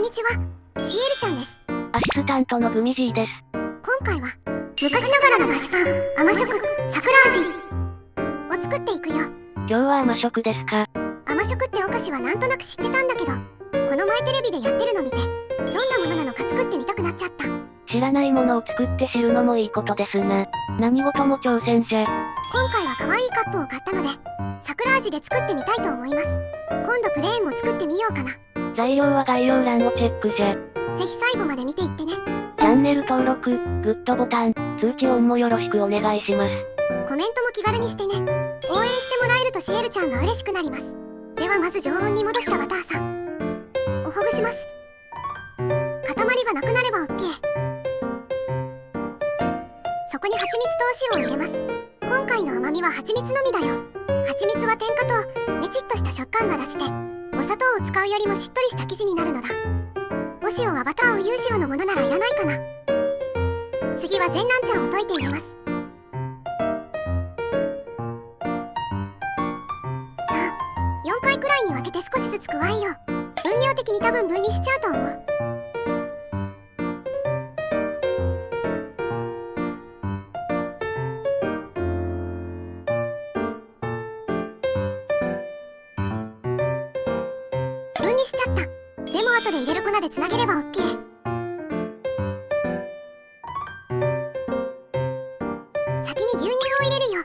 にちは、シエルちゃんです。アシスタントのグミジーです。今回は、昔ながらの菓子パン、甘食、桜味を作っていくよ。今日は甘食ですか？甘食ってお菓子はなんとなく知ってたんだけど、この前テレビでやってるの見て、どんなものなのか作ってみたくなっちゃった。知らないものを作って知るのもいいことですな。何事も挑戦じゃ。今回は可愛いカップを買ったので、桜味で作ってみたいと思います。今度プレーンも作ってみようかな。材料は概要欄をチェックじゃ。ぜひ最後まで見ていってね。チャンネル登録、グッドボタン、通知オンもよろしくお願いします。コメントも気軽にしてね。応援してもらえるとシエルちゃんが嬉しくなります。ではまず常温に戻したバターさんをほぐします。塊がなくなれば OK。 そこに蜂蜜とお塩を入れます。今回の甘みは蜂蜜のみだよ。蜂蜜は添加とねちっとした食感が出せて、お砂糖を使うよりもしっとりした生地になるのだ。お塩はバターを有塩のものならいらないかな。次は全卵茶を溶いて入れます。さあ、4回くらいに分けて少しずつ加えよう。分量的に多分分離しちゃうと思う。分離しちゃった。でも後で入れる粉でつなげれば OK。 先に牛乳を入れるよ。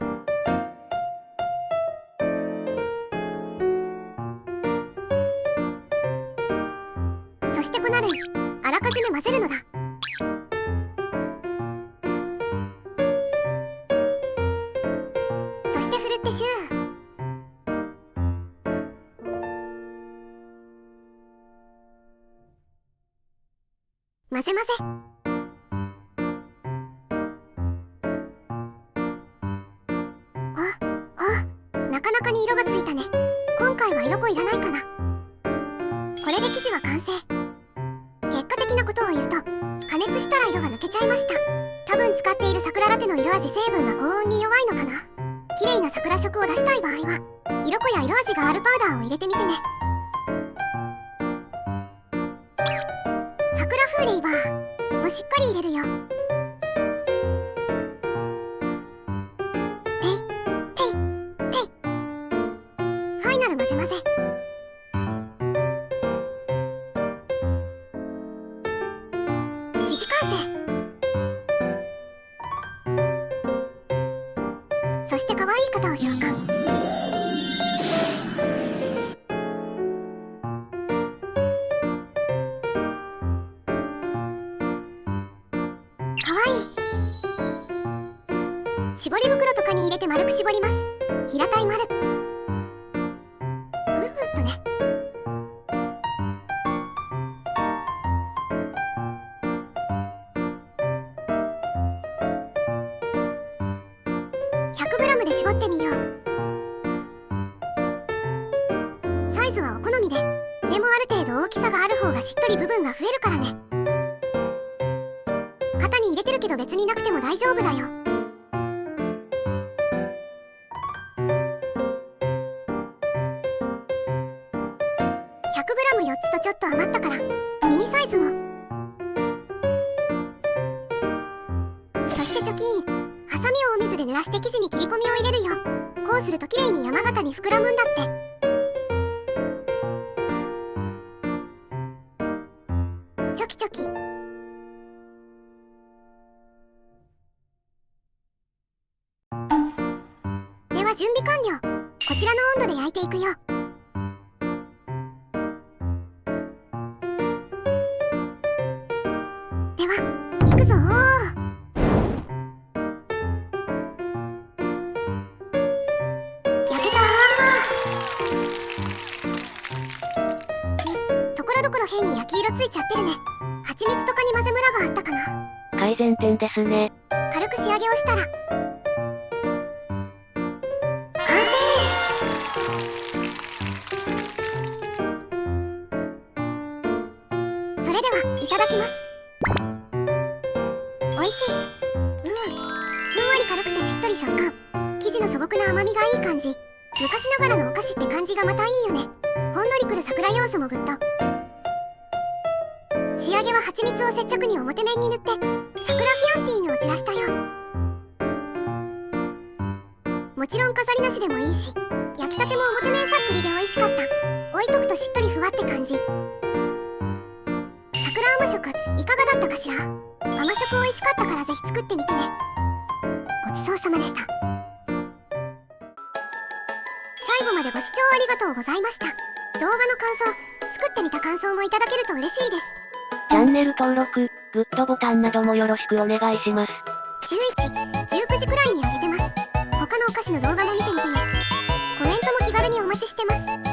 そして粉類、あらかじめ混ぜるのだ。そしてふるってシュー。混ぜ混ぜ。なかなかに色がついたね。今回は色濃いらないかな。これで生地は完成。結果的なことを言うと、加熱したら色が抜けちゃいました。多分使っている桜ラテの色味成分が高温に弱いのかな。綺麗な桜色を出したい場合は、色粉や色味があるパウダーを入れてみてね。桜風レイバーもしっかり入れるよ。ていていてい。ファイナル混ぜ混ぜ。生地完成。そして可愛い型を召喚。絞り袋とかに入れて丸く絞ります。平たい丸。ぐっとね。100g で絞ってみよう。サイズはお好みで。でもある程度大きさがある方がしっとり部分が増えるからね。型に入れてるけど別になくても大丈夫だよ。100g4 つとちょっと余ったからミニサイズも。そして貯金、ハサミをお水で濡らして生地に切り込みを入れるよ。こうするときれいに山形に膨らむんだって。チョキチョキ。では準備完了。こちらの温度で焼いていくよ。では、行くぞー。焼けたー。ところどころ変に焼き色ついちゃってるね。蜂蜜とかに混ぜムラがあったかな。改善点ですね。軽く仕上げをしたら完成。それではいただきます。おいしい。ふんわり軽くてしっとり食感。生地の素朴な甘みがいい感じ。昔ながらのお菓子って感じがまたいいよね。ほんのりくる桜要素もグッド。仕上げは蜂蜜を接着に表面に塗って桜フィアンティーヌを散らしたよ。もちろん飾りなしでもいいし、焼きたても表面さっくりで美味しかった。置いとくとしっとりふわって感じ。桜甘食いかがだったかしら。甘食美味しかったからぜひ作ってみてね。ごちそうさまでした。最後までご視聴ありがとうございました。動画の感想、作ってみた感想もいただけると嬉しいです。チャンネル登録、グッドボタンなどもよろしくお願いします。週1、19時くらいに上げてます。他のお菓子の動画も見てみてね。コメントも気軽にお待ちしてます。